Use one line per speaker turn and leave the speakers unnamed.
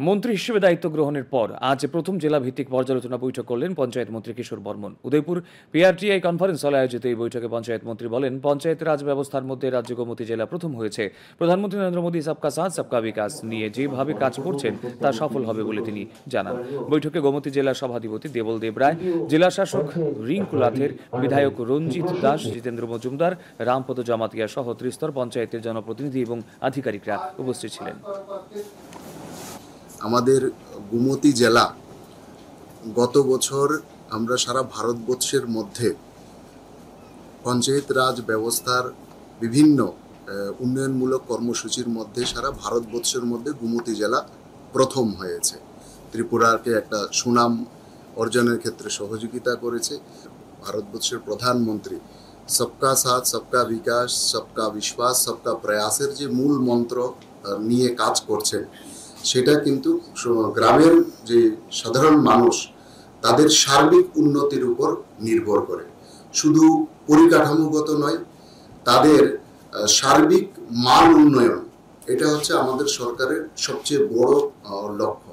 মন্ত্রী হিসেবে দায়িত্ব গ্রহণের পর আজ প্রথম জেলা ভিত্তিক পর্যালোচনা বৈঠক করলেন পঞ্চায়েত মন্ত্রী কিশোর বর্মন। উদয়পুর পিআরটিআই কনফারেন্স হলে আয়োজিত এই বৈঠকে পঞ্চায়েত মন্ত্রী বলেন, পঞ্চায়েত রাজ ব্যবস্থার মধ্যে রাজ্য গোমতী জেলা প্রথম হয়েছে। প্রধানমন্ত্রী নরেন্দ্র মোদী সবকা সাথ সবকা বিকাশ নিয়ে যেভাবে কাজ করছেন তা সফল হবে বলে তিনি জানান। বৈঠকে গোমতী জেলার সভাধিপতি দেবল দেব রায়, জেলা শাসক রিঙ্কু লাথের, বিধায়ক রঞ্জিত দাস, জিতেন্দ্র মজুমদার, রামপদ জামাতিয়া সহ ত্রিস্তর পঞ্চায়েতের জনপ্রতিনিধি এবং আধিকারিকরা উপস্থিত ছিলেন।
আমাদের গোমতী জেলা গত বছর আমরা সারা ভারতবর্ষের মধ্যে পঞ্চায়েত রাজ ব্যবস্থার বিভিন্ন উন্নয়নমূলক কর্মসূচির মধ্যে সারা ভারতবর্ষের মধ্যে গোমতী জেলা প্রথম হয়েছে। ত্রিপুরাকে একটা সুনাম অর্জনের ক্ষেত্রে সহযোগিতা করেছে। ভারতবর্ষের প্রধানমন্ত্রী সবকা সাথ সবকা বিকাশ সবকা বিশ্বাস সবকা প্রয়াসের যে মূল মন্ত্র নিয়ে কাজ করছেন, সেটা কিন্তু গ্রামের যে সাধারণ মানুষ তাদের সার্বিক উন্নতির উপর নির্ভর করে। শুধু পরিকাঠামোগত নয়, তাদের সার্বিক মান উন্নয়ন, এটা হচ্ছে আমাদের সরকারের সবচেয়ে বড় লক্ষ্য।